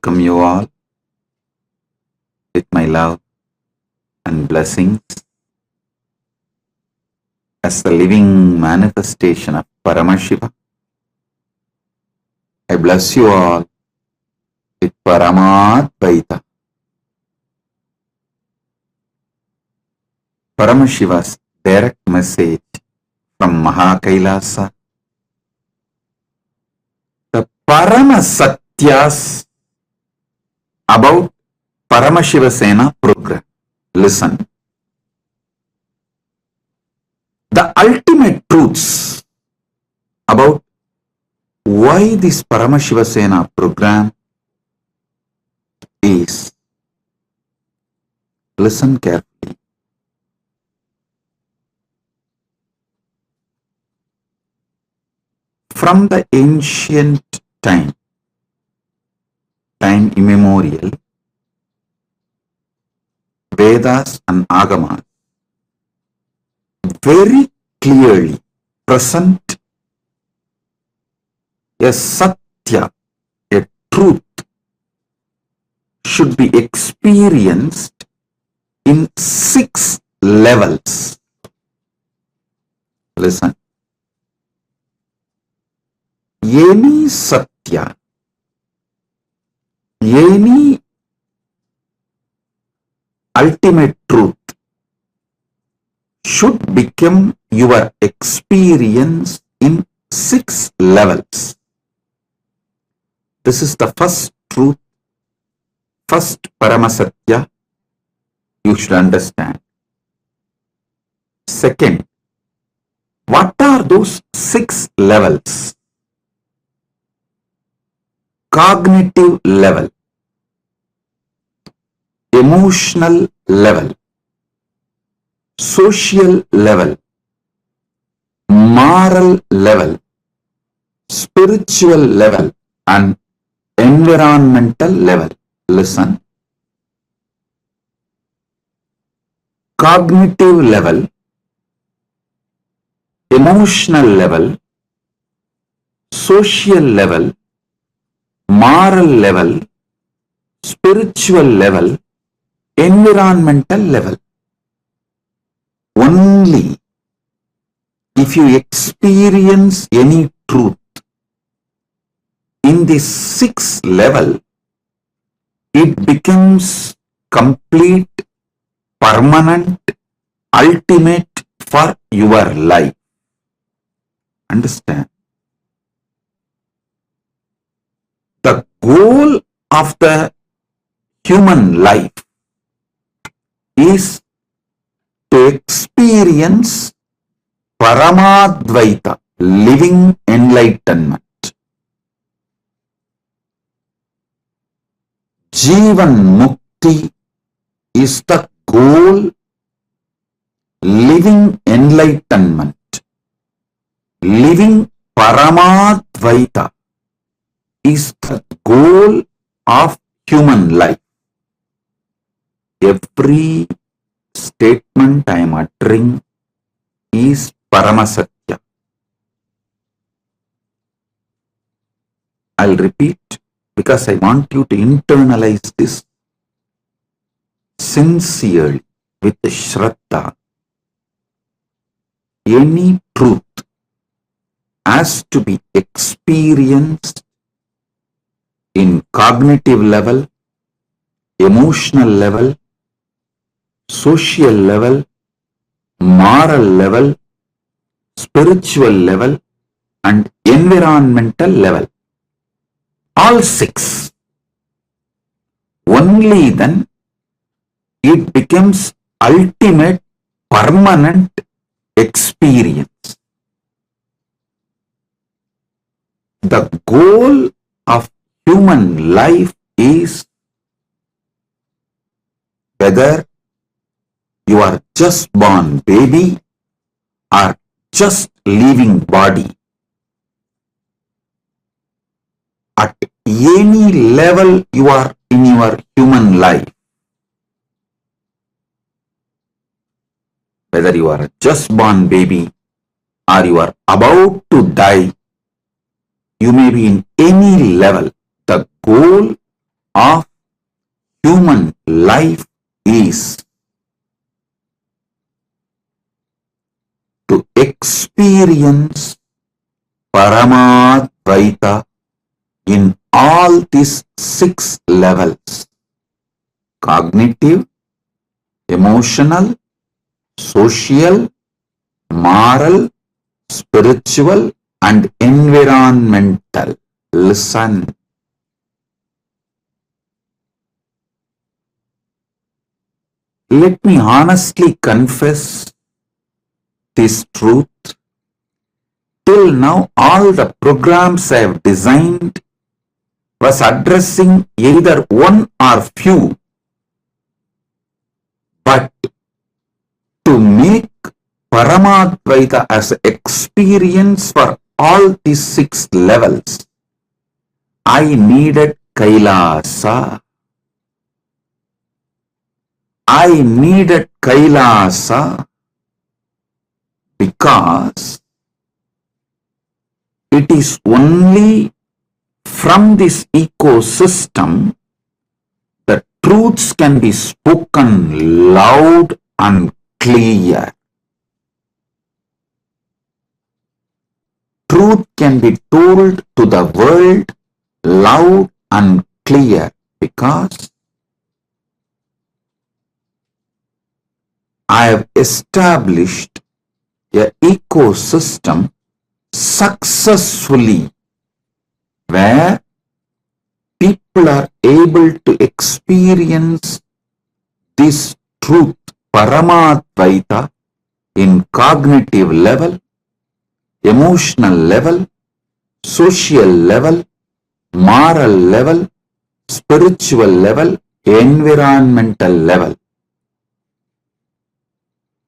welcome you all with my love and blessings as the living manifestation of Paramashiva. I bless you all with Paramadvaita. Paramashiva's direct message from Mahakailasa. The Paramasatyas about Paramashiva Sena program. Listen. The ultimate truths about why this Paramashiva Sena program is. Listen carefully. From the ancient time immemorial, Vedas and Agamas very clearly present a Satya, a truth, should be experienced in 6 levels. Listen. Any Satya, any ultimate truth should become your experience in 6 levels. This is the first truth, first Paramasatya you should understand. Second, what are those 6 levels? Cognitive level, emotional level, social level, moral level, spiritual level, and environmental level. Listen. Cognitive level, emotional level, social level, moral level, spiritual level, environmental level. Only if you experience any truth in this 6th level, it becomes complete, permanent, ultimate for your life. Understand? The goal of the human life is to experience Paramadvaita, living enlightenment. Jivan Mukti is the goal, living enlightenment, living Paramadvaita is the goal of human life. Every statement I am uttering is Paramasatya. I'll repeat because I want you to internalize this sincerely with Shraddha. Any truth has to be experienced in cognitive level, emotional level, social level, moral level, spiritual level, and environmental level. All 6. Only then it becomes ultimate, permanent experience. The goal of human life is whether you are just born baby or just living body. At any level you are in your human life, whether you are a just born baby or you are about to die, you may be in any level. The goal of human life is to experience Paramadvaita in all these 6 levels: cognitive, emotional, social, moral, spiritual, and environmental. Listen. Let me honestly confess this truth. Till now, all the programs I have designed was addressing either one or few. But to make Paramadvaita as an experience for all these 6 levels, I needed Kailasa. I needed Kailasa because it is only from this ecosystem the truths can be spoken loud and clear. Truth can be told to the world loud and clear because I have established an ecosystem successfully where people are able to experience this truth, Paramadvaita, in cognitive level, emotional level, social level, moral level, spiritual level, environmental level.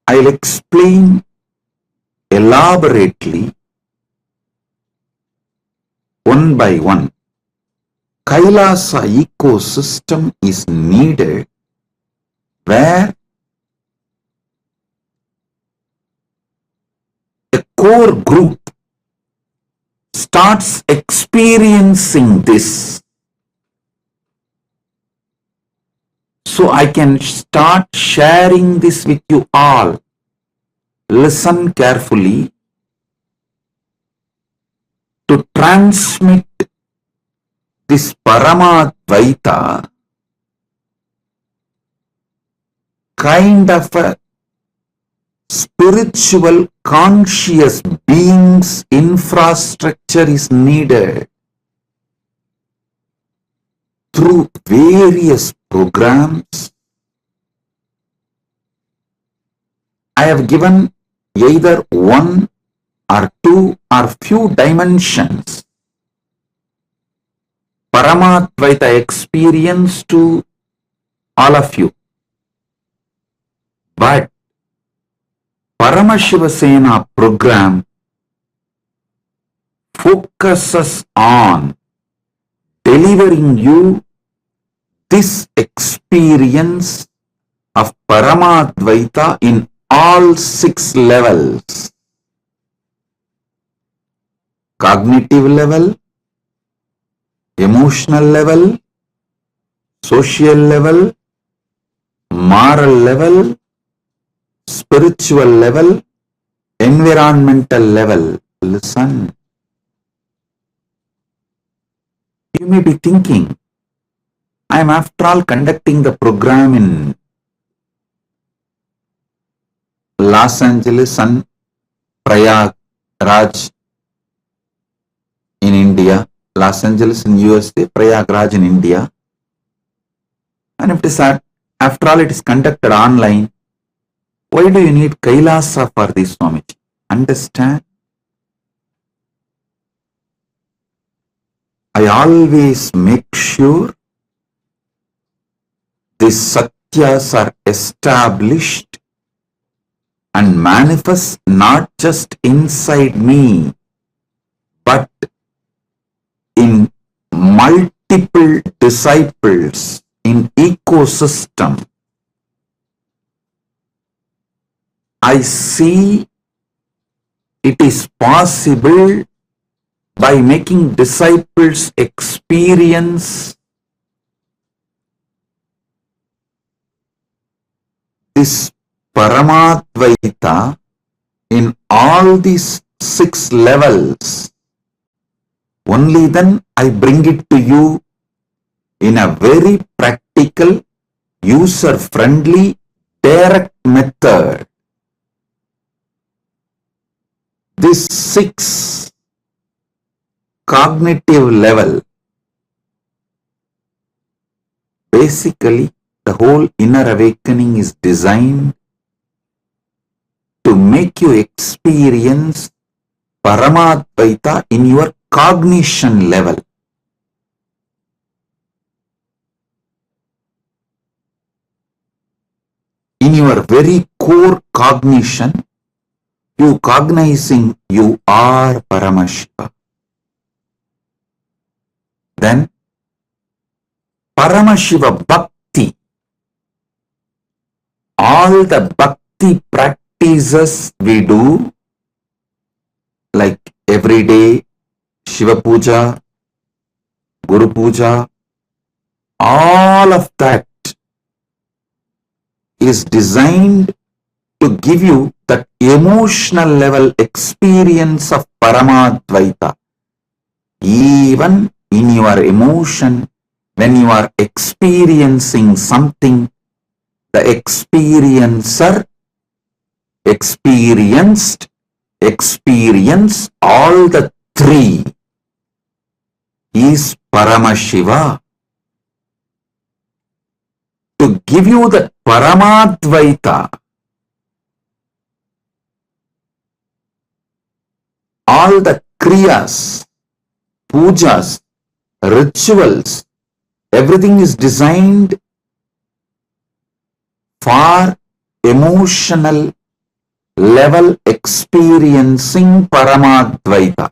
I'll explain elaborately one by one. Kailasa ecosystem is needed where a core group starts experiencing this. So I can start sharing this with you all. Listen carefully. To transmit this Paramadvaita, kind of a spiritual conscious beings infrastructure is needed. Through various programs, I have given either one or two or few dimensions Paramadvaita experience to all of you. But Paramashiva program focuses on delivering you this experience of Paramadvaita in all 6 levels: cognitive level, emotional level, social level, moral level, spiritual level, environmental level. Listen. You may be thinking, I am after all conducting the program in Los Angeles and Prayagraj in India, Los Angeles in USA, Prayagraj in India. And if it is after all it is conducted online, why do you need Kailasa for this, Swamiji? Understand? I always make sure these Satyas are established and manifest not just inside me, but in multiple disciples in ecosystem. I see it is possible by making disciples experience this Paramadvaita in all these 6 levels, only then I bring it to you in a very practical, user-friendly, direct method. This 6 cognitive level, basically the whole inner awakening is designed to make you experience Paramadvaita in your cognition level. In your very core cognition, you cognizing you are Paramashiva. Then Paramashiva Bhakti, all the Bhakti practices we do, like every day, Shiva Puja, Guru Puja, all of that is designed to give you that emotional level experience of Paramadvaita. Even in your emotion, when you are experiencing something, the experiencer experienced, experience all the 3 is Paramashiva. To give you the Paramadvaita, all the kriyas, pujas, rituals, everything is designed for emotional level experiencing Paramadvaita.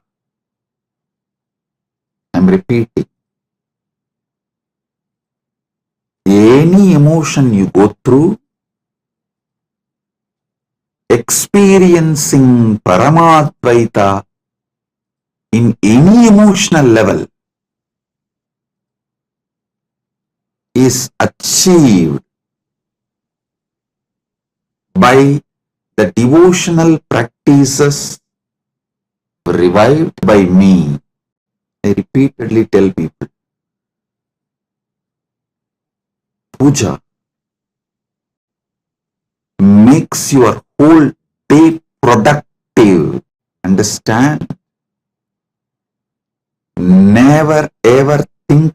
I am repeating. Any emotion you go through, experiencing Paramadvaita in any emotional level is achieved by the devotional practices revived by me. I repeatedly tell people, puja makes your whole day productive. Understand? Never ever think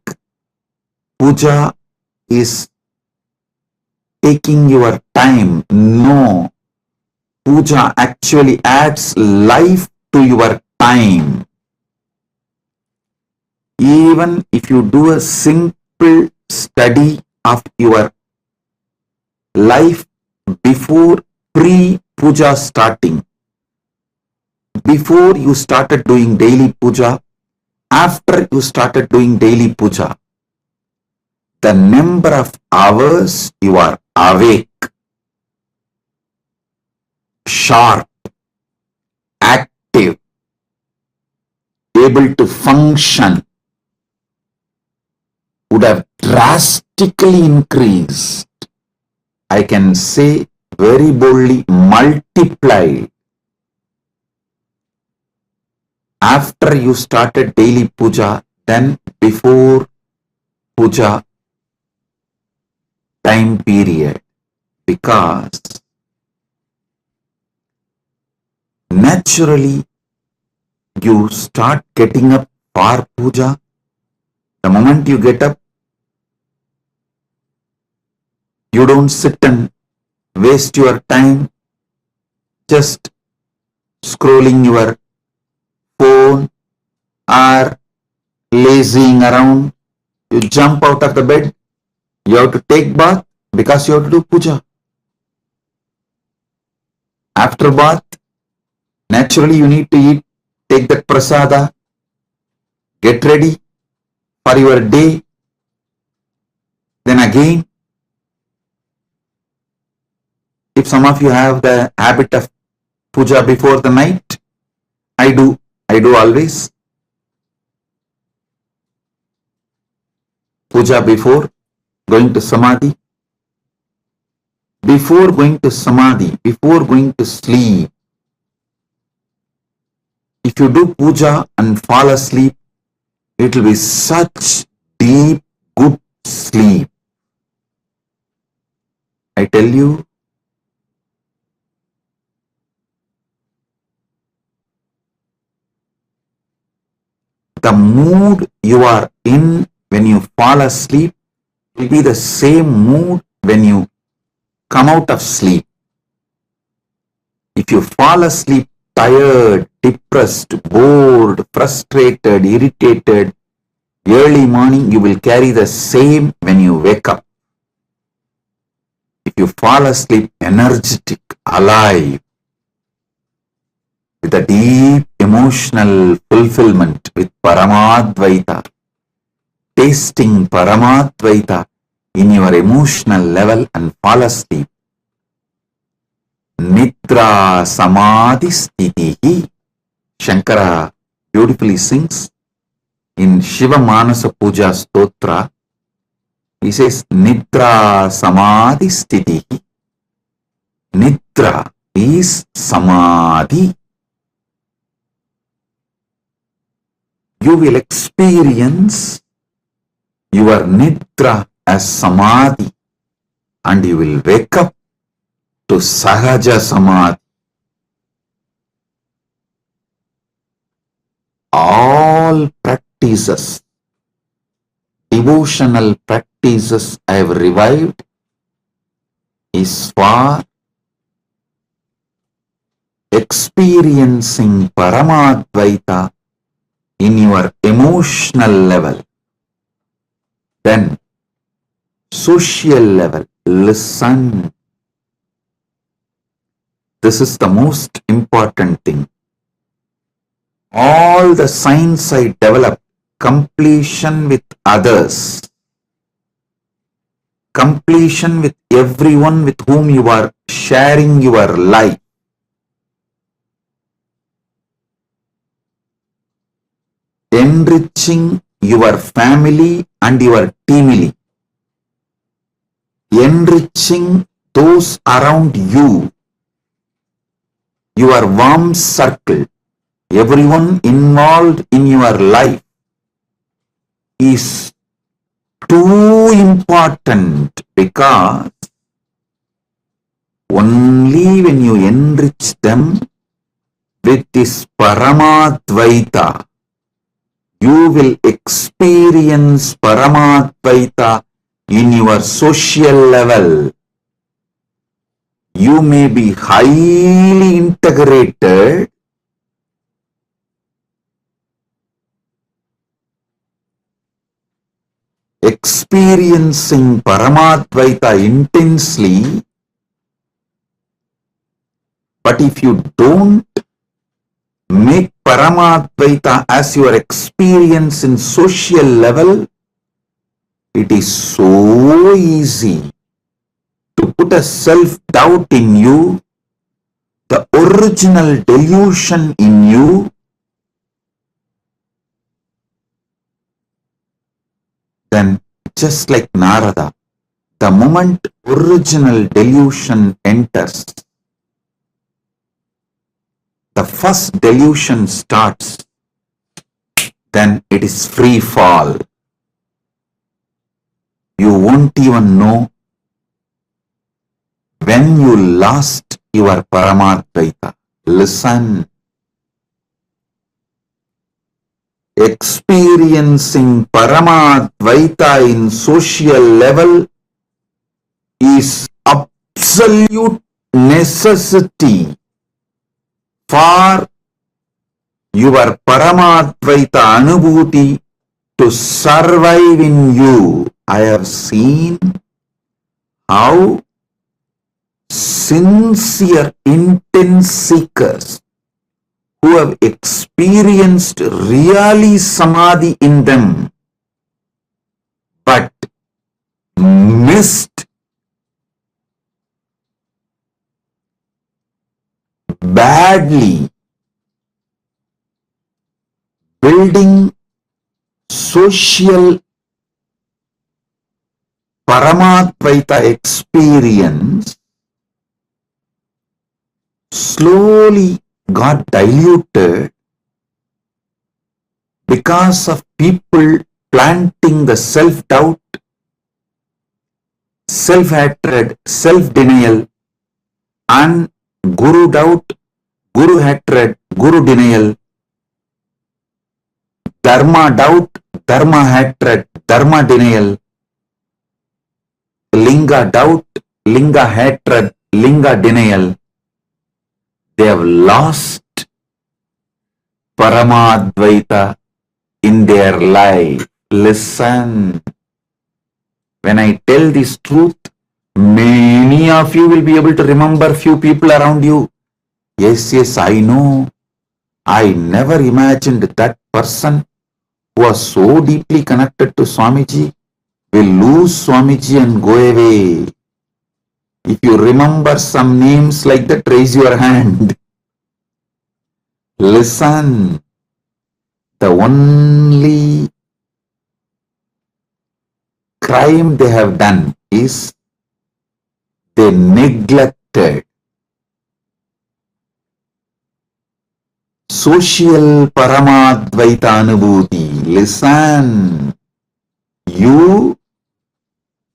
puja is taking your time. No. Puja actually adds life to your time. Even if you do a simple study of your life before pre-puja starting, before you started doing daily puja, after you started doing daily puja, the number of hours you are awake, sharp, active, able to function would have drastically increased. I can say very boldly multiplied after you started daily puja than before puja time period, because naturally you start getting up for puja. The moment you get up, you don't sit and waste your time just scrolling your phone or lazying around. You jump out of the bed, you have to take bath because you have to do puja. After bath, naturally you need to eat, take that prasada, get ready for your day. Then again, if some of you have the habit of puja before the night, I do always. Puja before going to samadhi. before going to samadhi, before going to sleep, if you do puja and fall asleep, it will be such deep, good sleep. I tell you, the mood you are in when you fall asleep will be the same mood when you come out of sleep. If you fall asleep tired, depressed, bored, frustrated, irritated, early morning you will carry the same when you wake up. If you fall asleep energetic, alive, with a deep emotional fulfillment with Paramadvaita, tasting Paramadvaita in your emotional level and fall asleep, Nidra Samadhi Sthitihi, Shankara beautifully sings in Shiva Manasa Puja Stotra. He says, Nidra Samadhi Sthitihi. Nidra is Samadhi. You will experience your Nidra as Samadhi and you will wake up to Sahaja Samadhi. All practices, devotional practices I have revived is for experiencing Paramadvaita in your emotional level. Then, social level, listen. This is the most important thing. All the signs I developed, completion with others, completion with everyone with whom you are sharing your life, enriching your family and your teamily, enriching those around you, your warm circle, everyone involved in your life is too important, because only when you enrich them with this Paramadvaita, you will experience Paramadvaita in your social level. You may be highly integrated, experiencing Paramadvaita intensely, but if you don't make Paramadvaita as your experience in social level, it is so easy to put a self-doubt in you, the original delusion in you, then just like Narada, the moment original delusion enters, the first delusion starts, then it is free fall. You won't even know when you lost your Paramadvaita. Listen. Experiencing Paramadvaita in social level is absolute necessity for your Paramadvaita Anubhuti to survive in you. I have seen how sincere, intense seekers who have experienced really Samadhi in them, but missed badly building social Paramadvaita experience, slowly got diluted because of people planting the self-doubt, self-hatred, self-denial, and guru doubt, guru hatred, guru denial, dharma doubt, dharma hatred, dharma denial, linga doubt, linga hatred, linga denial. They have lost Paramadvaita in their life. Listen, when I tell this truth, many of you will be able to remember few people around you. Yes, I know. I never imagined that person who was so deeply connected to Swamiji will lose Swamiji and go away. If you remember some names like that, raise your hand. Listen, the only crime they have done is they neglected social Paramadvaita Anubhuti. Listen, you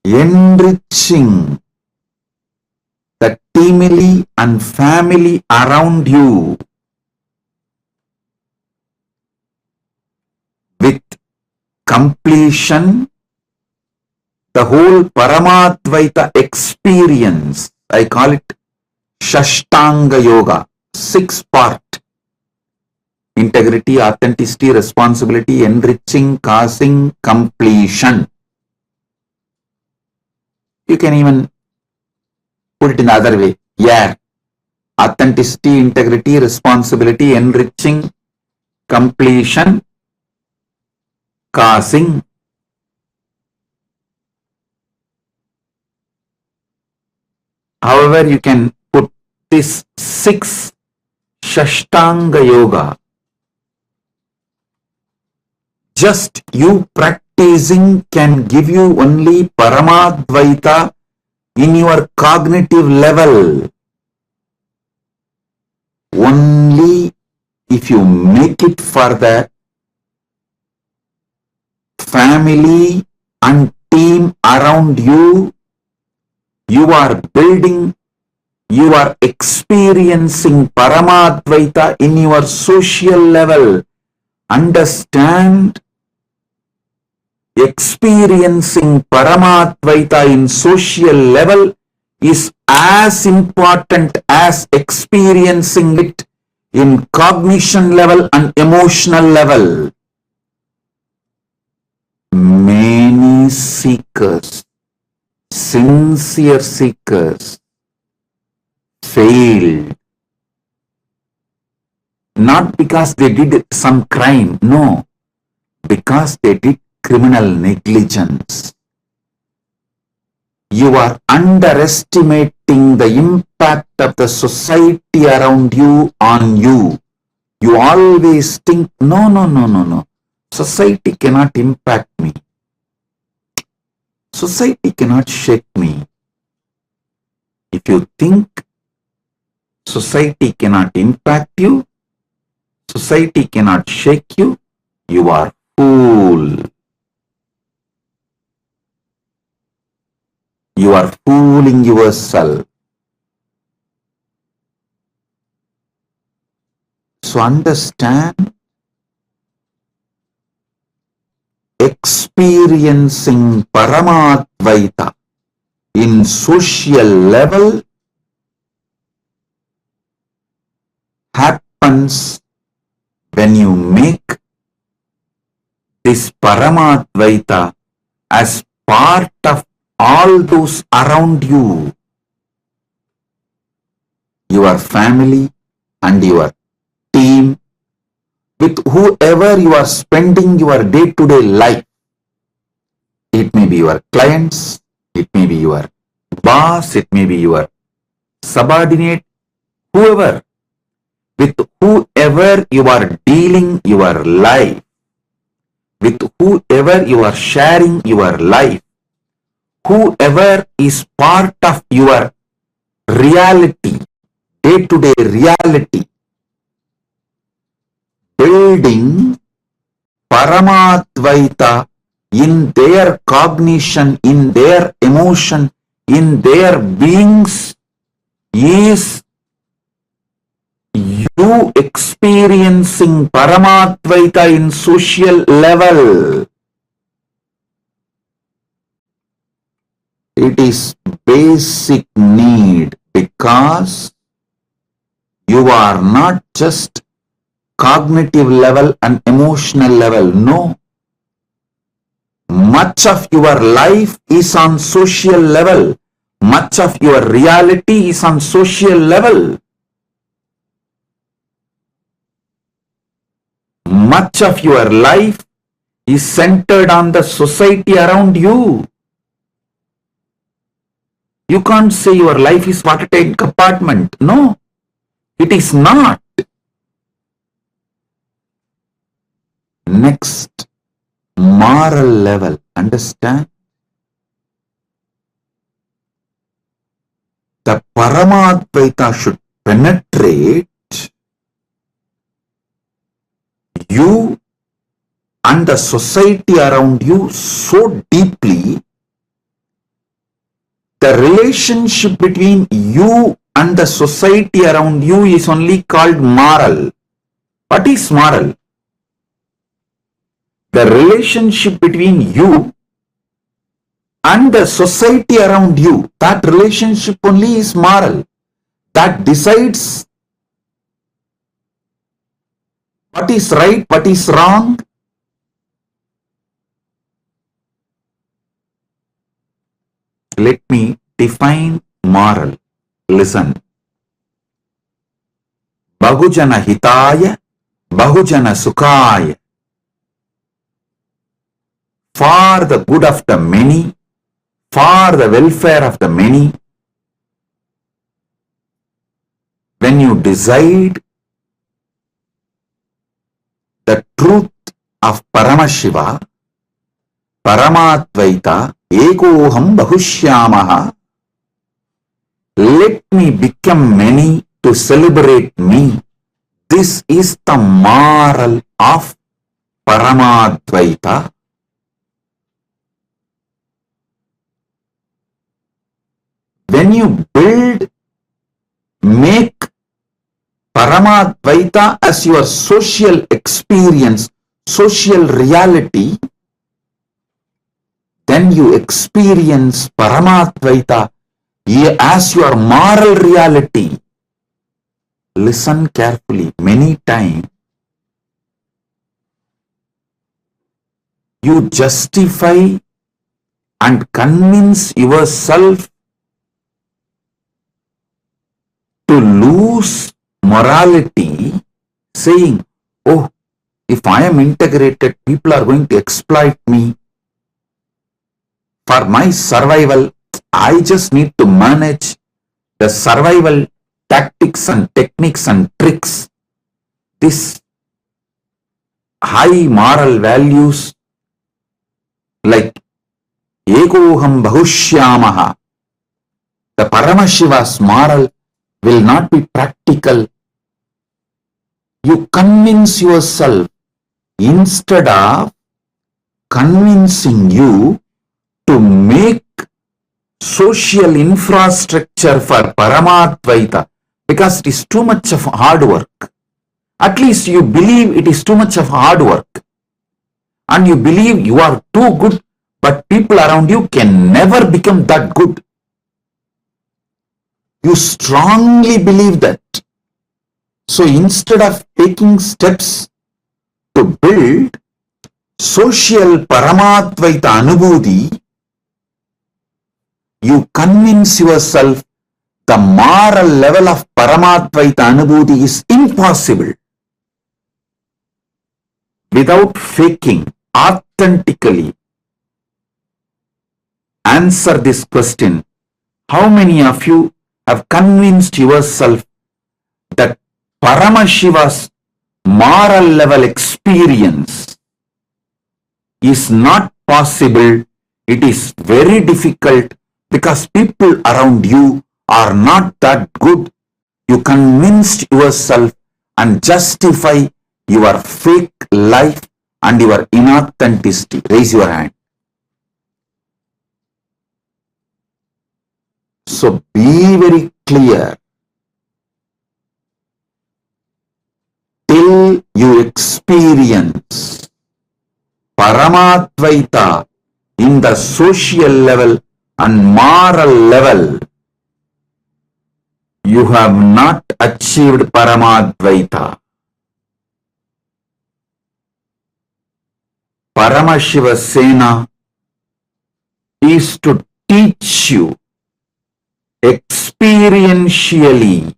enriching the teamily and family around you with completion, the whole Paramadvaita experience. I call it Shashtanga Yoga, 6-part. Integrity, authenticity, responsibility, enriching, causing, completion. You can even put it in the other way. Yeah. Authenticity, integrity, responsibility, enriching, completion, causing. However, you can put this 6 Shashtanga Yoga. Just you practicing can give you only Paramadvaita in your cognitive level. Only if you make it for the family and team around you, you are building, you are experiencing Paramadvaita in your social level. Understand, experiencing Paramadvaita in social level is as important as experiencing it in cognition level and emotional level. Many seekers, sincere seekers, failed. Not because they did some crime, no, because they did criminal negligence. You are underestimating the impact of the society around you on you. You always think, no. Society cannot impact me. Society cannot shake me. If you think society cannot impact you, society cannot shake you, you are fool. You are fooling yourself. So understand, experiencing Paramadvaita in social level happens when you make this Paramadvaita as part of all those around you, your family and your team, with whoever you are spending your day-to-day life. It may be your clients, it may be your boss, it may be your subordinate, whoever. With whoever you are dealing your life, with whoever you are sharing your life, whoever is part of your reality, day-to-day reality, building Paramadvaita in their cognition, in their emotion, in their beings is you experiencing Paramadvaita in social level. It is basic need because you are not just cognitive level and emotional level. No. Much of your life is on social level. Much of your reality is on social level. Much of your life is centered on the society around you. You can't say your life is watertight compartment. No, it is not. Next, moral level. Understand? The Paramadvaita should penetrate you and the society around you so deeply. The relationship between you and the society around you is only called moral. What is moral? The relationship between you and the society around you, that relationship only is moral. That decides what is right, what is wrong. Let me define moral. Listen. Bahujana hitaya, bahujana sukhaya. For the good of the many, for the welfare of the many. When you decide the truth of Paramashiva, Paramadvaita, Ekoham Bahushyamaha, let me become many to celebrate me. This is the moral of Paramadvaita. When you make Paramadvaita as your social experience, social reality, then you experience Paramadvaita as your moral reality. Listen carefully. Many times you justify and convince yourself to lose morality, saying, oh, if I am integrated, people are going to exploit me. For my survival, I just need to manage the survival tactics and techniques and tricks. This high moral values like Ekoham Bahushyamaha, the Paramashiva's moral will not be practical. You convince yourself instead of convincing you to make social infrastructure for Paramadvaita, because it is too much of hard work. At least you believe it is too much of hard work. And you believe you are too good, but people around you can never become that good. You strongly believe that. So instead of taking steps to build social Paramadvaita Anubhuti, you convince yourself the moral level of Paramadvaita Anubhuti is impossible. Without faking, authentically answer this question. How many of you have convinced yourself that Paramashiva's moral level experience is not possible? It is very difficult because people around you are not that good. You convinced yourself and justify your fake life and your inauthenticity. Raise your hand. So be very clear. Till you experience Paramadvaita in the social level and moral level, you have not achieved Paramadvaita. Paramashiva Sena is to teach you experientially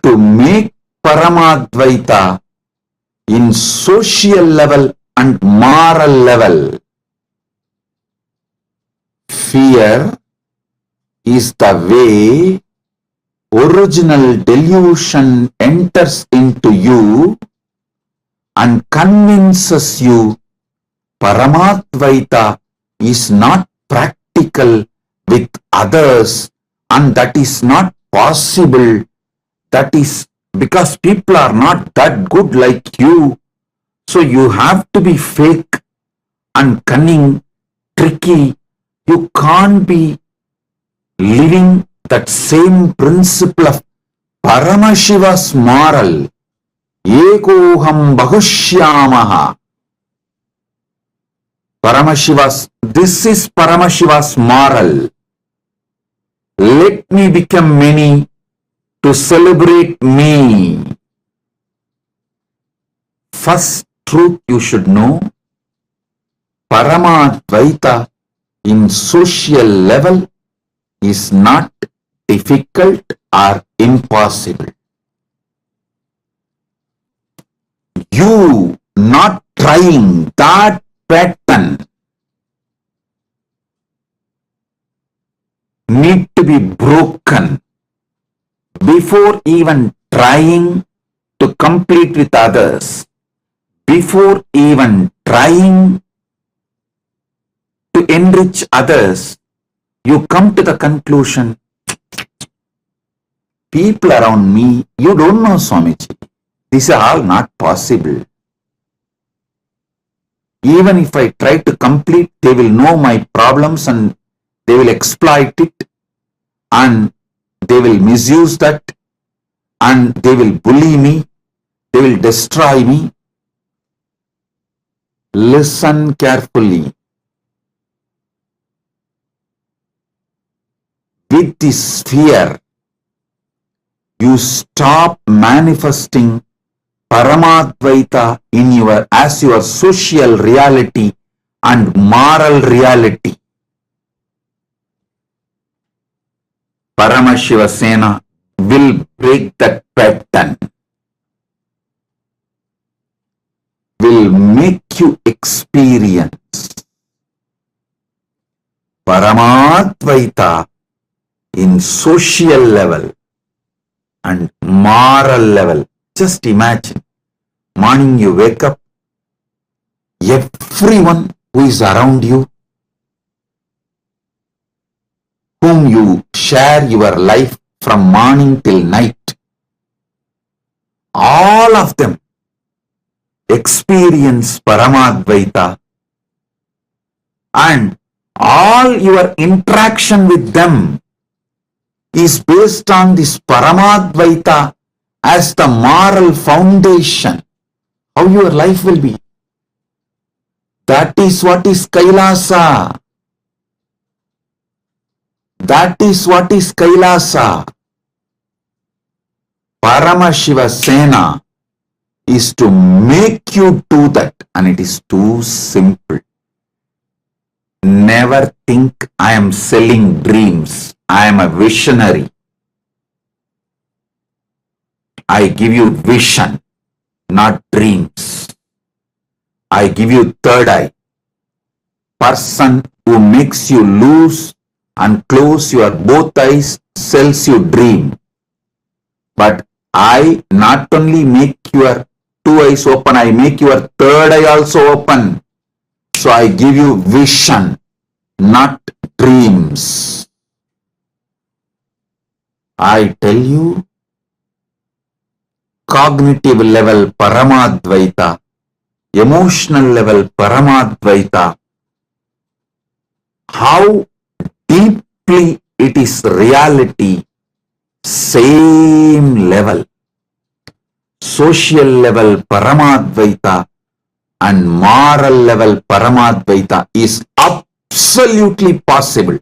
to make Paramadvaita in social level and moral level. Fear is the way original delusion enters into you and convinces you Paramadvaita is not practical with others and that is not possible. That is because people are not that good like you. So you have to be fake and cunning, tricky. You can't be living that same principle of Paramashiva's moral. Ekoham bahushyamaha. This is Paramashiva's moral. Let me become many to celebrate me. First truth you should know, Paramadvaita in social level is not difficult or impossible. You not trying that pattern need to be broken before even trying to complete with others, before even trying to enrich others. You come to the conclusion, people around me, you don't know Swamiji. This is all not possible. Even if I try to complete, they will know my problems and they will exploit it and they will misuse that and they will bully me, they will destroy me. Listen carefully. With this fear, you stop manifesting Paramadvaita in as your social reality and moral reality. Paramashiva Sena will break that pattern, will make you experience Paramadvaita in social level and moral level. Just imagine, morning you wake up, everyone who is around you, whom you share your life from morning till night, all of them experience Paramadvaita and all your interaction with them is based on this Paramadvaita as the moral foundation. How your life will be. That is what is Kailasa. That is what is Kailasa. Paramashiva Sena is to make you do that, and it is too simple. Never think I am selling dreams. I am a visionary. I give you vision, not dreams. I give you third eye. Person who makes you lose and close your both eyes sells you dream. But I not only make your two eyes open, I make your third eye also open. So I give you vision, not dreams. I tell you, cognitive level Paramadvaita, emotional level Paramadvaita, how deeply it is reality, same level. Social level Paramadvaita and moral level Paramadvaita is absolutely possible.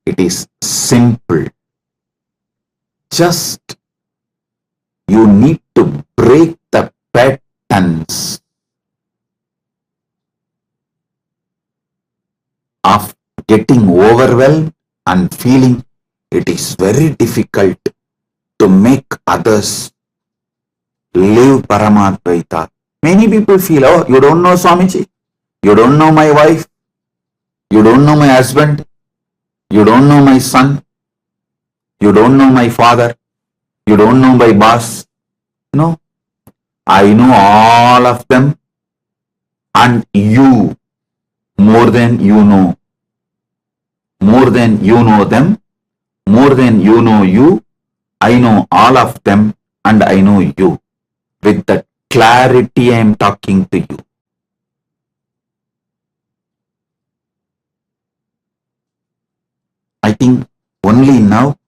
It is simple. Just you need to break the patterns of getting overwhelmed and feeling it is very difficult to make others live Paramadvaita. Many people feel, oh, you don't know Swamiji, you don't know my wife, you don't know my husband, you don't know my son, you don't know my father, you don't know my boss. No, I know all of them and you more than you know. More than you know them, more than you know you, I know all of them and I know you. With that clarity I am talking to you. I think only now,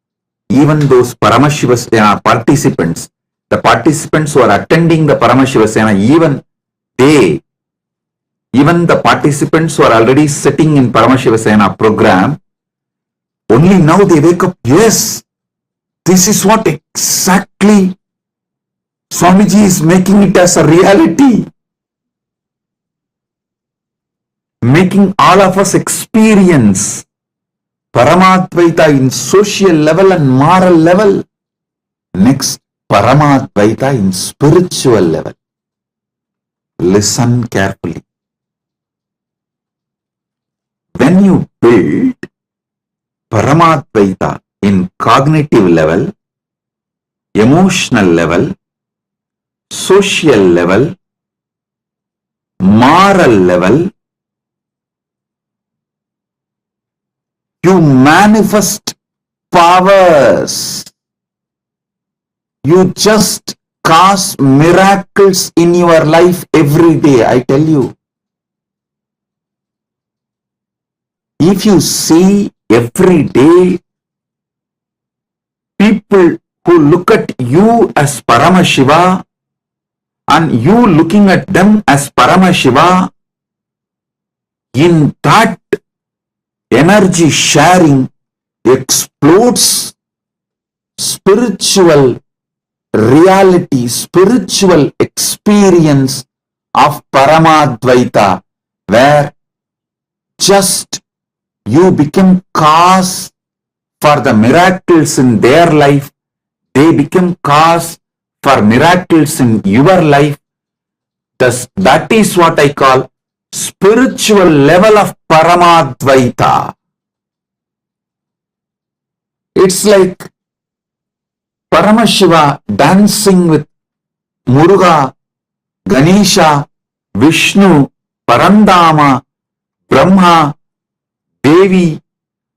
even those Paramashiva Sena participants, the participants who are attending the Paramashiva Sena, even the participants who are already sitting in Paramashiva Sena program, only now they wake up, yes, this is what exactly Swamiji is making it as a reality. Making all of us experience Paramadvaita in social level and moral level. Next, Paramadvaita in spiritual level. Listen carefully. When you build Paramadvaita in cognitive level, emotional level, social level, moral level, you manifest powers. You just cause miracles in your life every day, I tell you. If you see every day people who look at you as Paramashiva and you looking at them as Paramashiva, in that energy sharing explodes spiritual reality, spiritual experience of Paramadvaita, where just you become cause for the miracles in their life, they become cause for miracles in your life. Thus, that is what I call spiritual level of Paramadvaita. It's like Paramashiva dancing with Muruga, Ganesha, Vishnu, Parandama, Brahma, Devi,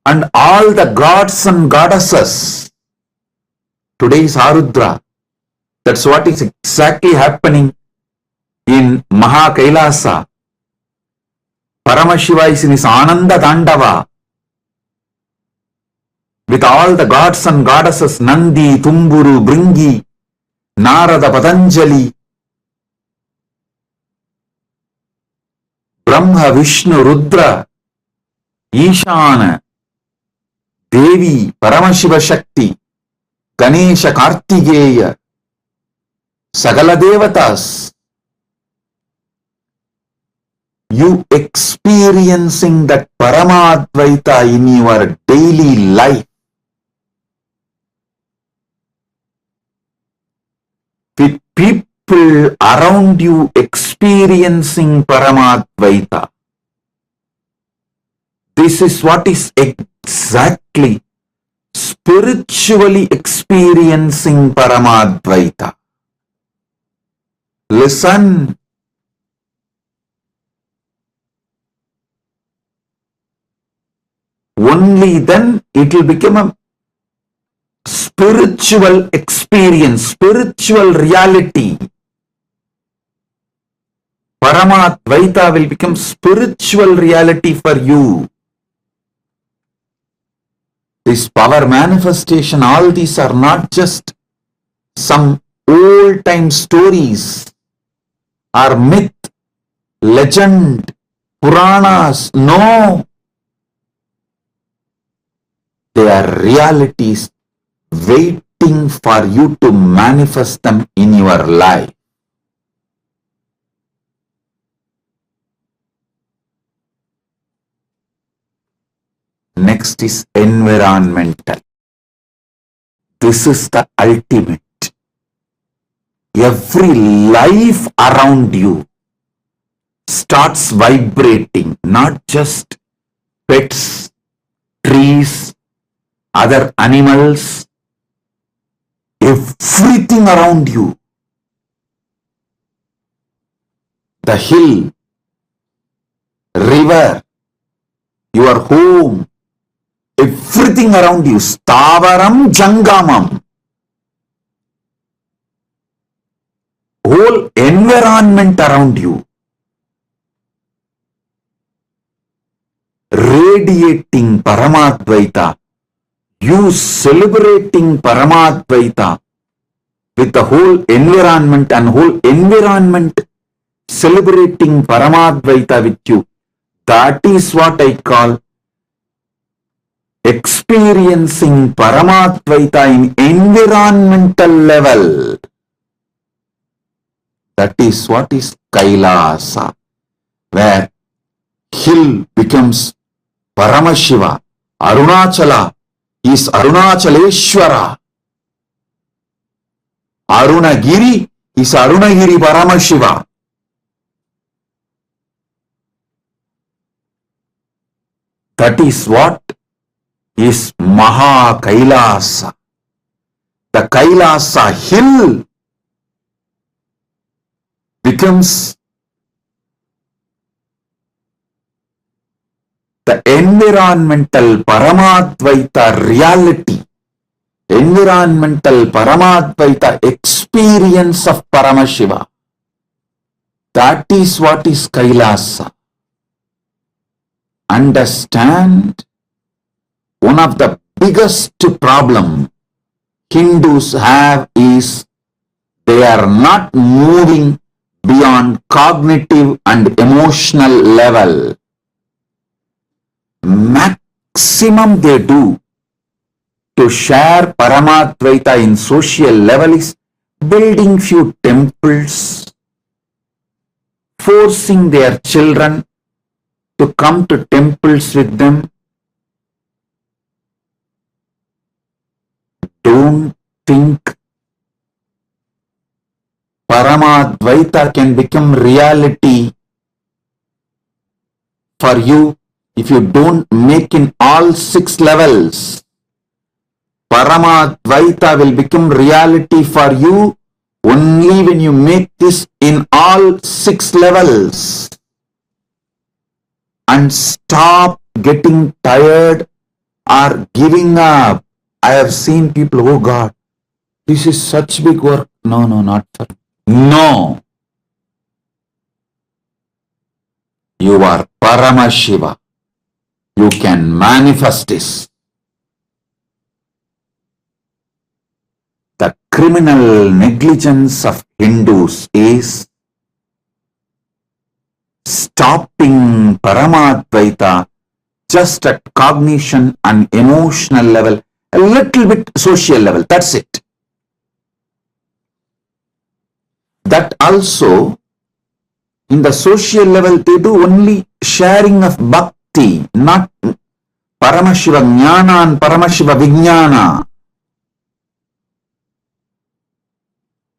and all the gods and goddesses. Today is Arudra. That's what is exactly happening in Maha Kailasa. Paramashiva is in his Ananda Dandava with all the gods and goddesses, Nandi, Tumburu, Bringi, Narada, Patanjali, Brahma, Vishnu, Rudra, Ishana, Devi, Paramashiva Shakti, Ganesha, Kartikeya, Sagala Devatas. You experiencing that Paramadvaita in your daily life with people around you experiencing Paramadvaita. This is what is exactly spiritually experiencing Paramadvaita. Listen. only then it will become a spiritual experience, spiritual reality. Paramadvaita will become spiritual reality for you. This power manifestation, all these are not just some old time stories or myth, legend, Puranas. No. They are realities waiting for you to manifest them in your life. Next is environmental. This is the ultimate. Every life around you starts vibrating, not just pets, trees, other animals, everything around you. The hill, river, your home, everything around you, stavaram jangamam. Whole environment around you, radiating Paramadvaita, you celebrating Paramadvaita with the whole environment and whole environment celebrating Paramadvaita with you. That is what I call experiencing Paramadvaita in environmental level. That is what is Kailasa, where hill becomes Paramashiva, Arunachala is Arunachaleshwara, Arunagiri is Arunagiri Paramashiva. That is what is Maha Kailasa. The Kailasa hill becomes the environmental Paramadvaita reality, environmental Paramadvaita experience of Paramashiva. That is what is Kailasa. Understand, one of the biggest problem Hindus have is they are not moving beyond cognitive and emotional level. Maximum they do to share Paramadvaita in social level is building few temples, forcing their children to come to temples with them. Don't think Paramadvaita can become reality for you if you don't make in all 6 levels. Paramadvaita will become reality for you only when you make this in all 6 levels. And stop getting tired or giving up. I have seen people, oh God, this is such big work. No, not for me. No. You are Paramashiva. You can manifest this. The criminal negligence of Hindus is stopping Paramadvaita just at cognition and emotional level, a little bit social level. That's it. That also, in the social level, they do only sharing of bhakti, not Paramashiva Jnana and Paramashiva Vijnana.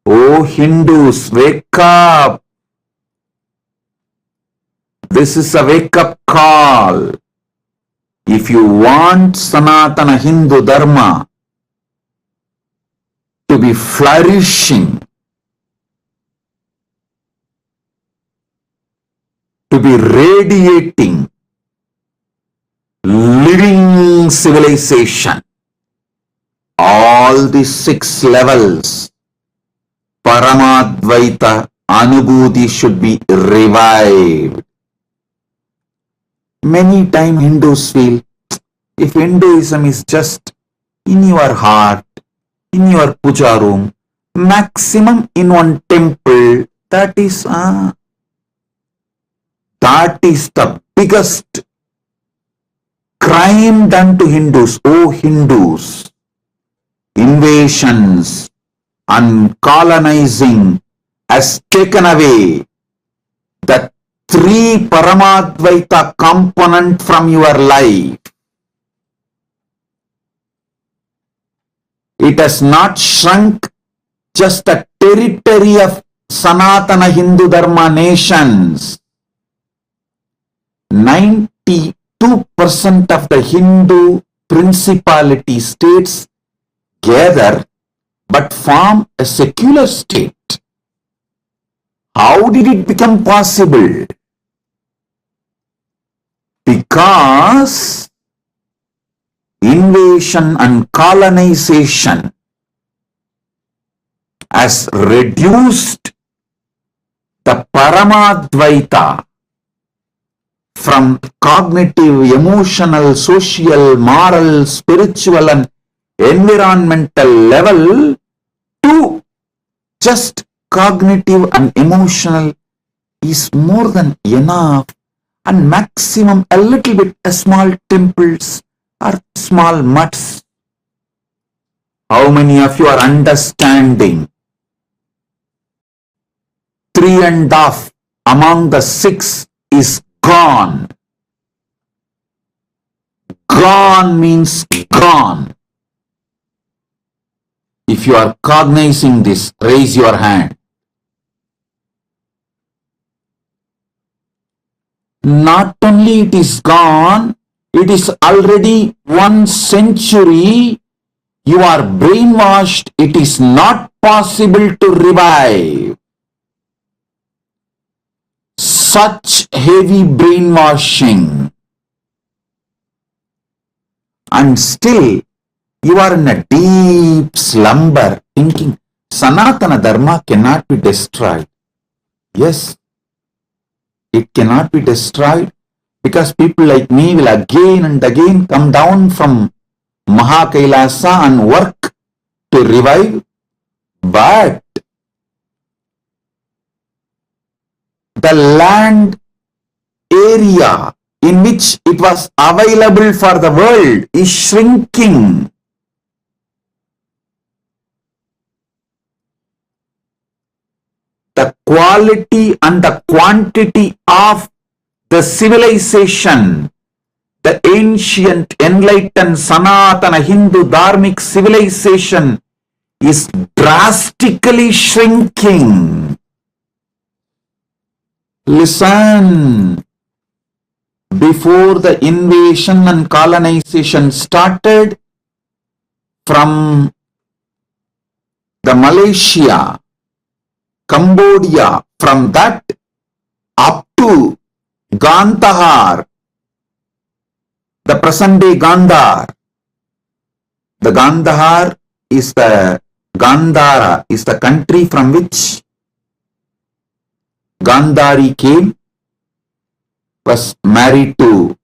Oh Hindus, wake up. This is a wake-up call. If you want Sanatana Hindu Dharma to be flourishing, to be radiating, living civilization. All the 6 levels, Paramadvaita Anubhuti should be revived. Many times Hindus feel, if Hinduism is just in your heart, in your puja room, maximum in one temple, that is the biggest crime done to Hindus. Oh Hindus, invasions and colonizing has taken away the 3 Paramadvaita component from your life. It has not shrunk just the territory of Sanatana Hindu Dharma nations. 92% of the Hindu principality states gather but form a secular state. How did it become possible? Because invasion and colonization has reduced the Paramadvaita from cognitive, emotional, social, moral, spiritual and environmental level to just cognitive and emotional is more than enough, and maximum a little bit small temples or small mutts. How many of you are understanding? 3.5 among the 6 is gone. Gone means gone. If you are cognizing this, raise your hand. Not only it is gone, it is already 1 century. You are brainwashed. It is not possible to revive. Such heavy brainwashing. And still, you are in a deep slumber thinking, Sanatana Dharma cannot be destroyed. Yes, it cannot be destroyed because people like me will again and again come down from Mahakailasa and work to revive. But the land area in which it was available for the world is shrinking. The quality and the quantity of the civilization, the ancient, enlightened, Sanatana Hindu Dharmic civilization is drastically shrinking. Listen, before the invasion and colonization started from the Malaysia, Cambodia, from that up to Gandhar, the present day Gandhar. The Gandhar is the Gandhara is the country from which Gandhari came, was married to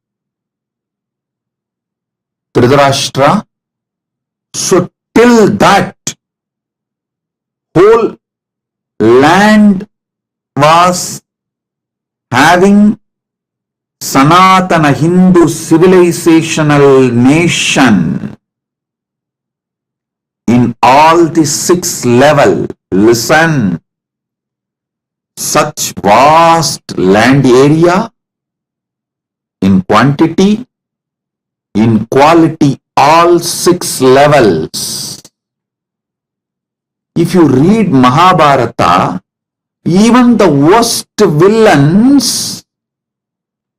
Dhritarashtra. So till that whole land was having Sanatana Hindu civilizational nation in all the 6 level. Listen, such vast land area in quantity, in quality, all 6 levels. If you read Mahabharata, even the worst villains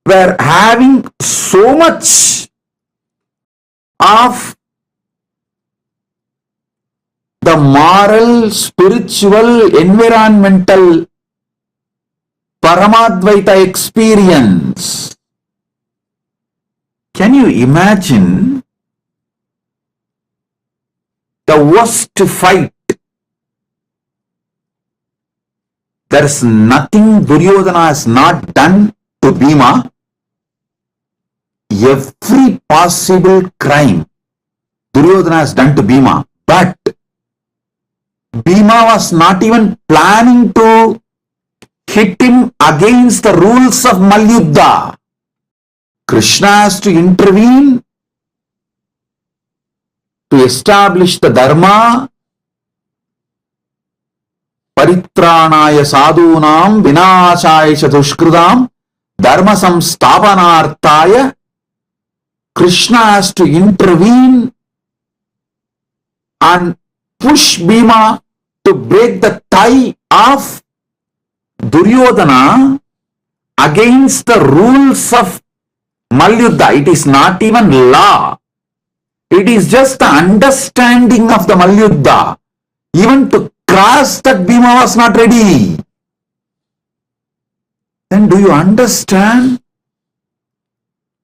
were having so much of the moral, spiritual, environmental Paramadvaita experience. Can you imagine the worst fight? There is nothing Duryodhana has not done to Bhima. Every possible crime Duryodhana has done to Bhima, but Bhima was not even planning to hit him against the rules of Malyuddha. Krishna has to intervene to establish the Dharma. Paritranaya sadhunam vinashaya dushkridam dharma samsthapanarthaya. Krishna has to intervene and push Bhima to break the tie of Duryodhana against the rules of Malyuddha. It is not even law. It is just the understanding of the Malyuddha. Even to cross that, Bhima was not ready. Then do you understand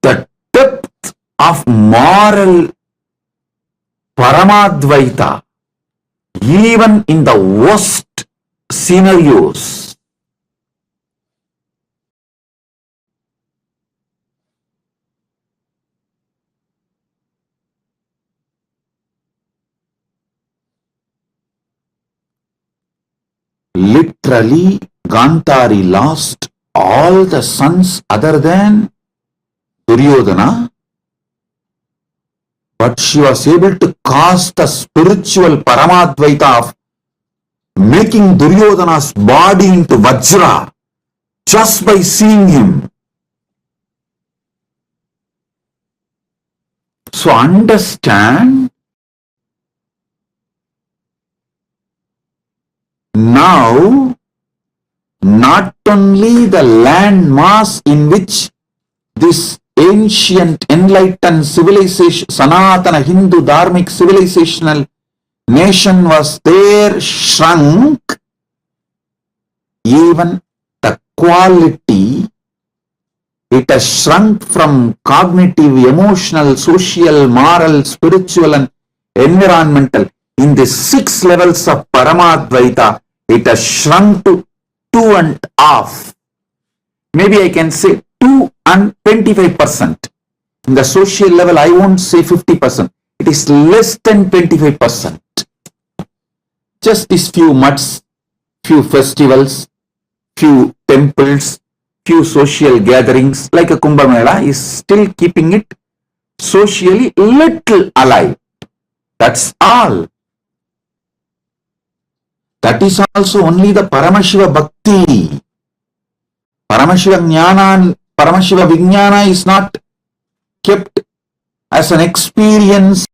the depth of moral Paramadvaita even in the worst scenarios? Literally, Gandhari lost all the sons other than Duryodhana, but she was able to cause the spiritual Paramadvaita of making Duryodhana's body into Vajra just by seeing him. So understand, now not only the land mass in which this ancient enlightened civilization, Sanatana Hindu Dharmic civilizational nation was there, shrunk, even the quality, it has shrunk from cognitive, emotional, social, moral, spiritual and environmental. In the 6 levels of Paramadvaita, it has shrunk to 2.5. Maybe I can say 2 and 25%. In the social level, I won't say 50%. It is less than 25%. Just these few mutts, few festivals, few temples, few social gatherings like a Kumbh Mela is still keeping it socially little alive. That's all. That is also only the Paramashiva Bhakti. Paramashiva Jnana, Paramashiva Vijnana is not kept as an experience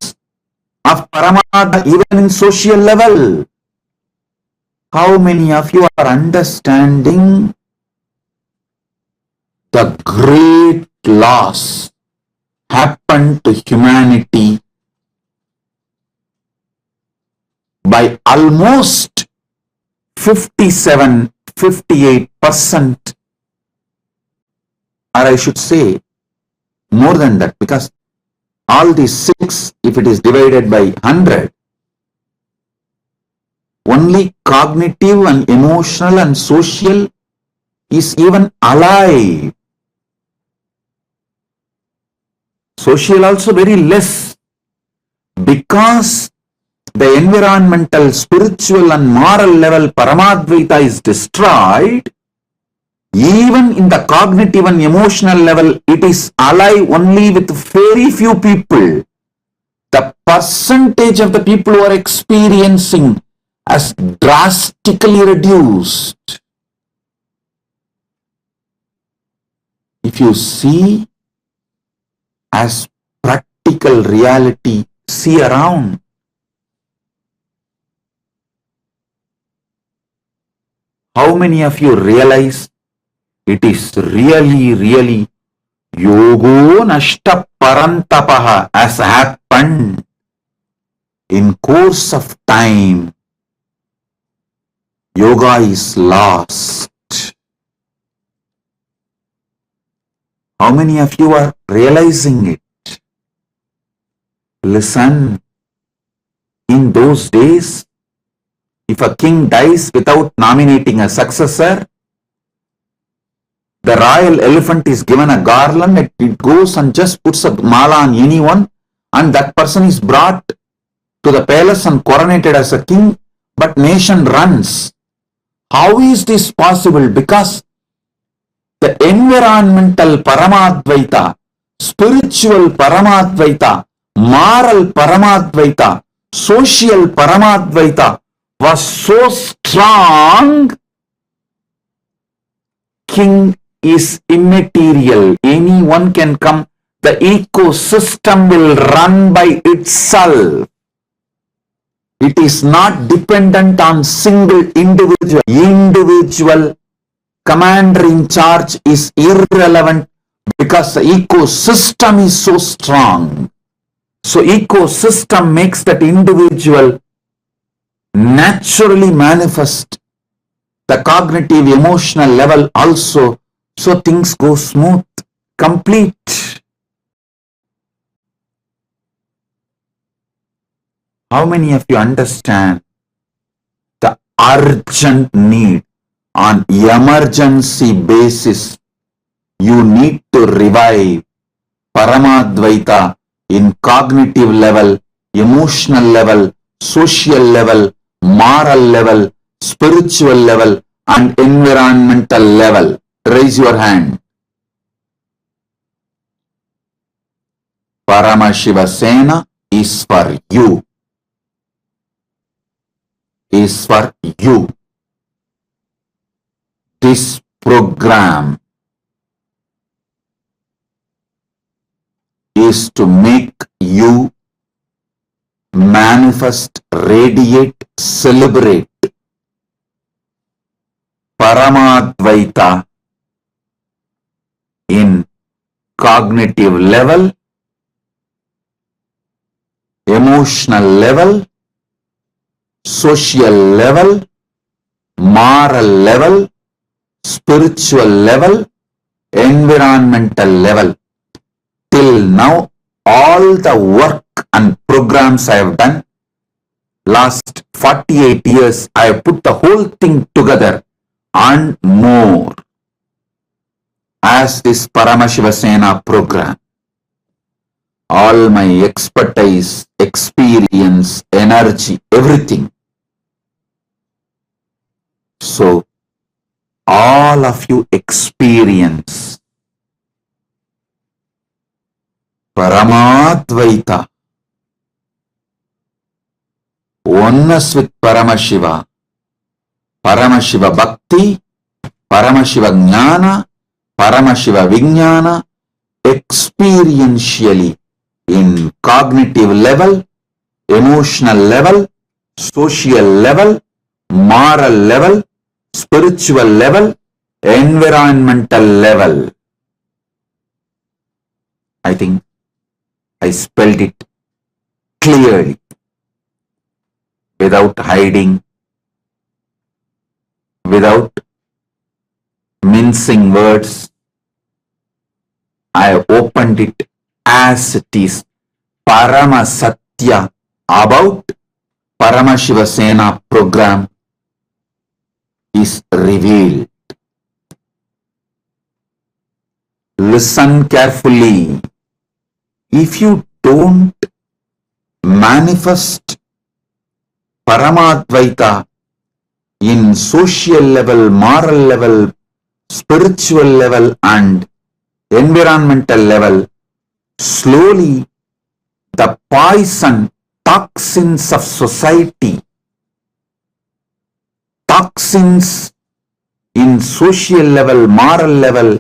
of Paramadvaita even in social level. How many of you are understanding the great loss happened to humanity by almost 57-58%, or I should say more than that, because all these 6, if it is divided by 100, only cognitive and emotional and social is even alive. Social also very less, because the environmental, spiritual and moral level Paramadvaita is destroyed. Even in the cognitive and emotional level, it is alive only with very few people. The percentage of the people who are experiencing has drastically reduced. If you see as practical reality, see around. How many of you realize it is really yogo nashta parantapaha has happened in course of time? Yoga is lost. How many of you are realizing it? Listen, in those days, if a king dies without nominating a successor, the royal elephant is given a garland, it goes and just puts a mala on anyone, and that person is brought to the palace and coronated as a king, but nation runs. How is this possible? Because the environmental Paramadvaita, spiritual Paramadvaita, moral Paramadvaita, social Paramadvaita was so strong. King is immaterial. Anyone can come. The ecosystem will run by itself. It is not dependent on single individual. Individual commander in charge is irrelevant because the ecosystem is so strong. So ecosystem makes that individual naturally manifest the cognitive emotional level also, so things go smooth, complete. How many of you understand the urgent need on emergency basis? You need to revive Paramadvaita in cognitive level, emotional level, social level, moral level, spiritual level, and environmental level. Raise your hand. Paramashiva Sena is for you. Is for you. This program is to make you manifest, radiate, celebrate Paramadvaita in cognitive level, emotional level, social level, moral level, spiritual level, environmental level. Till now, all the work and programs I have done, last 48 years, I have put the whole thing together and more as this Paramashiva Sena program. All my expertise, experience, energy, everything. So, all of you experience Paramadvaita, oneness with Paramashiva, Paramashiva Bhakti, Paramashiva Jnana, Paramashiva Vijnana, experientially in cognitive level, emotional level, social level, moral level, spiritual level, environmental level. I think I spelled it clearly, without hiding, without mincing words. I opened it as it is. Parama Satya about Paramashiva Sena program is revealed. Listen carefully. If you don't manifest Paramadvaita in social level, moral level, spiritual level, and environmental level, slowly the poison, toxins of society, toxins in social level, moral level,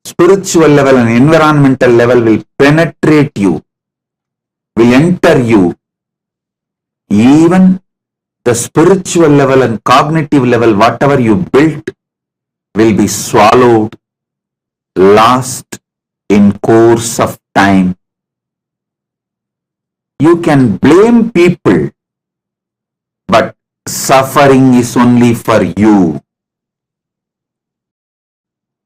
spiritual level, and environmental level will penetrate you, will enter you. Even the spiritual level and cognitive level, whatever you built, will be swallowed, lost in course of time. You can blame people, but suffering is only for you.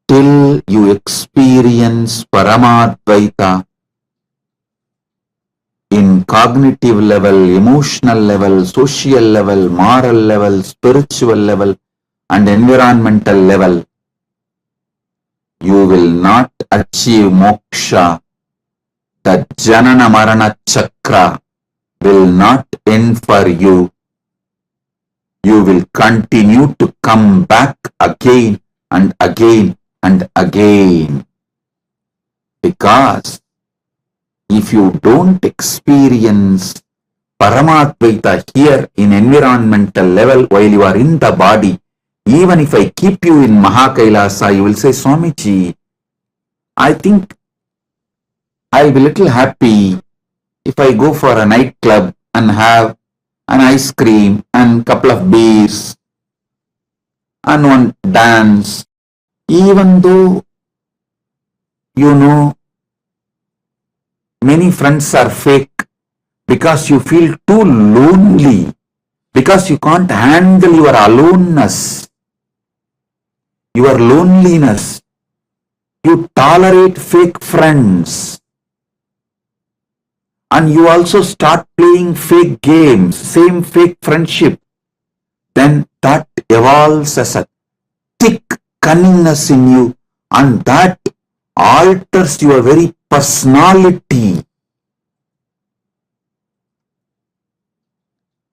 till you experience Paramadvaita in cognitive level, emotional level, social level, moral level, spiritual level, and environmental level, you will not achieve moksha. The Janana Marana Chakra will not end for you. You will continue to come back again and again and again. Because if you don't experience Paramadvaita here in environmental level while you are in the body, even if I keep you in Mahakailasa, you will say, Swamiji, I think I'll be little happy if I go for a nightclub and have an ice cream and couple of beers and one dance, even though you know many friends are fake, because you feel too lonely, because you can't handle your aloneness, your loneliness. You tolerate fake friends. And you also start playing fake games, same fake friendship. Then that evolves as a thick cunningness in you, and that alters your very personality.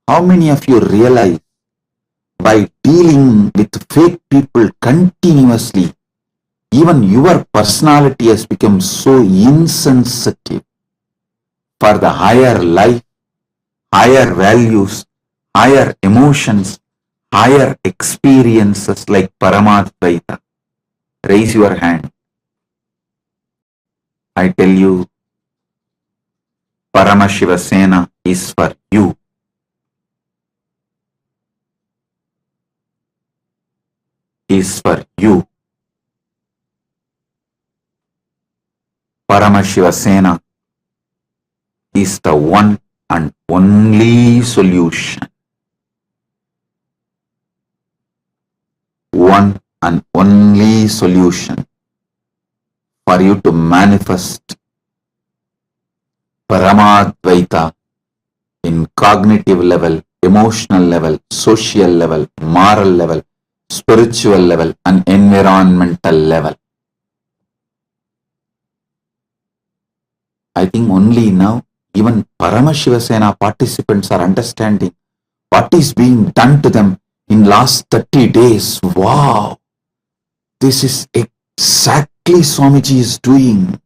How many of you realize by dealing with fake people continuously, even your personality has become so insensitive for the higher life, higher values, higher emotions, higher experiences like Paramadvaita? Raise your hand. I tell you, Paramashiva Sena is for you. Is for you. Paramashiva Sena is the one and only solution. One and only solution for you to manifest Paramadvaita in cognitive level, emotional level, social level, moral level, spiritual level, and environmental level. I think only now even Paramashiva Sena participants are understanding what is being done to them in last 30 days. Wow! This is exactly Swamiji is doing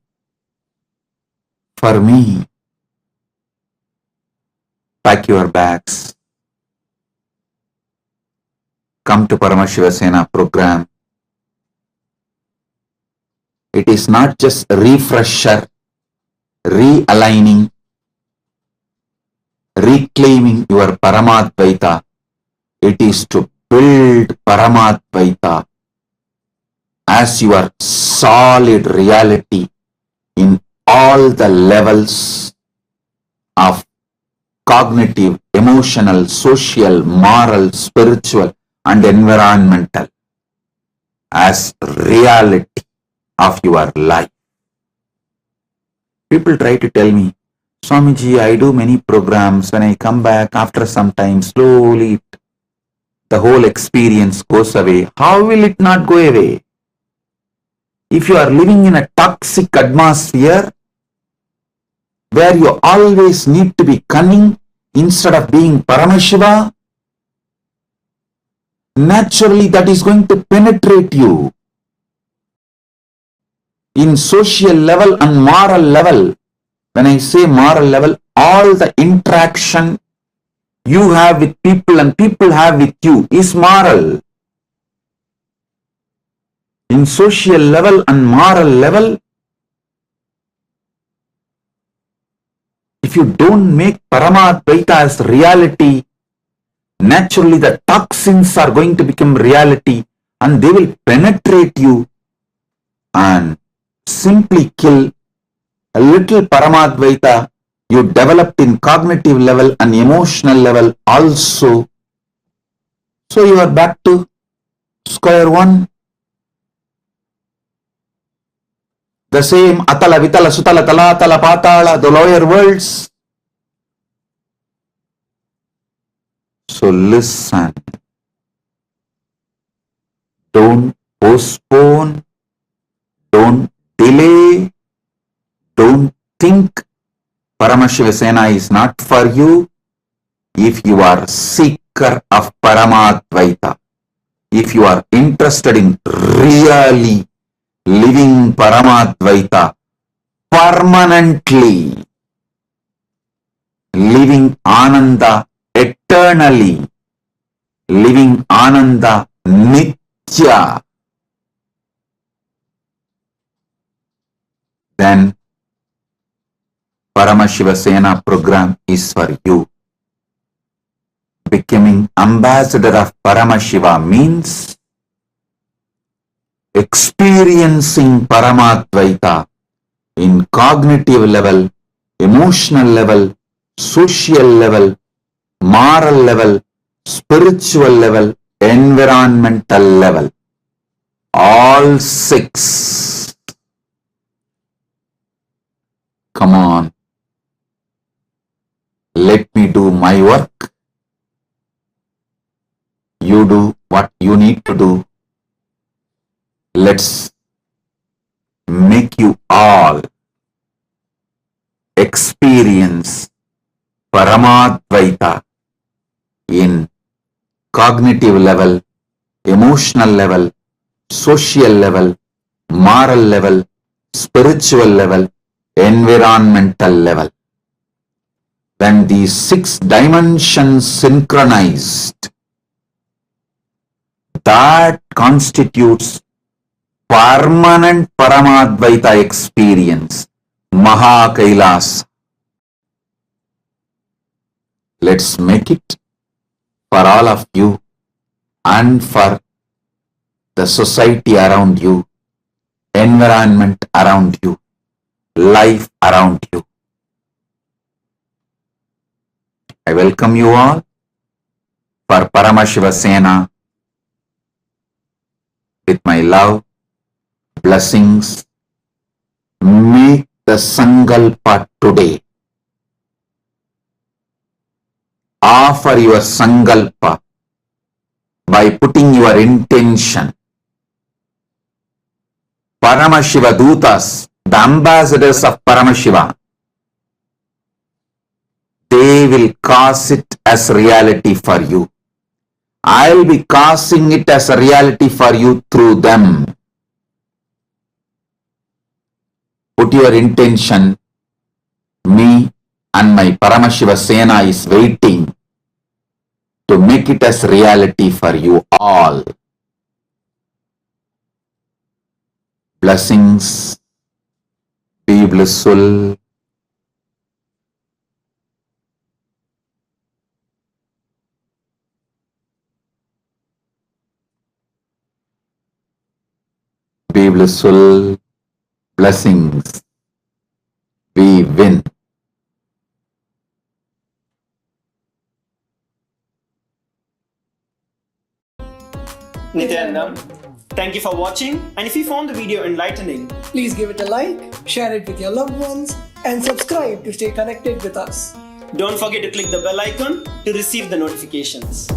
for me. Pack your bags. Come to Paramashiva Sena program. It is not just a refresher, realigning, reclaiming your Paramadvaita. It is to build Paramadvaita as your solid reality in all the levels of cognitive, emotional, social, moral, spiritual, and environmental as reality of your life. People try to tell me, Swamiji, I do many programs. When I come back after some time, slowly the whole experience goes away. How will it not go away? If you are living in a toxic atmosphere where you always need to be cunning instead of being Paramashiva, naturally that is going to penetrate you. In social level and moral level, when I say moral level, all the interaction you have with people and people have with you is moral. In social level and moral level, if you don't make Paramadvaita as reality, naturally the toxins are going to become reality and they will penetrate you and simply kill a little Paramadvaita you developed in cognitive level and emotional level also. So you are back to square one. The same Atala, Vitala, Sutala, Talatala, Patala, the lower worlds. So listen. Don't postpone. Don't delay. Don't think Paramashiva Sena is not for you. If you are seeker of Paramadvaita, if you are interested in really living Paramadvaita permanently, living Ananda eternally, living Ananda Nitya, then Paramashiva Sena program is for you. Becoming ambassador of Paramashiva means experiencing Paramadvaita in cognitive level, emotional level, social level, moral level, spiritual level, environmental level. All six. Come on. Let me do my work. You do what you need to do. Let's make you all experience Paramadvaita in cognitive level, emotional level, social level, moral level, spiritual level, environmental level. When these 6 dimensions synchronized, that constitutes permanent Paramadvaita experience, Maha Kailas. Let's make it for all of you and for the society around you, environment around you, life around you. I welcome you all for Paramashiva Sena with my love, blessings. Make the Sankalpa today. Offer your Sankalpa by putting your intention. Paramashiva Dutas, the ambassadors of Paramashiva, they will cause it as reality for you. I'll be causing it as a reality for you through them. Put your intention. Me and my Paramashiva Sena is waiting to make it as reality for you all. Blessings. Be blissful. Be blissful. Blessings. We win. Nityanandam, thank you for watching, and if you found the video enlightening, please give it a like, share it with your loved ones, and subscribe to stay connected with us. Don't forget to click the bell icon to receive the notifications.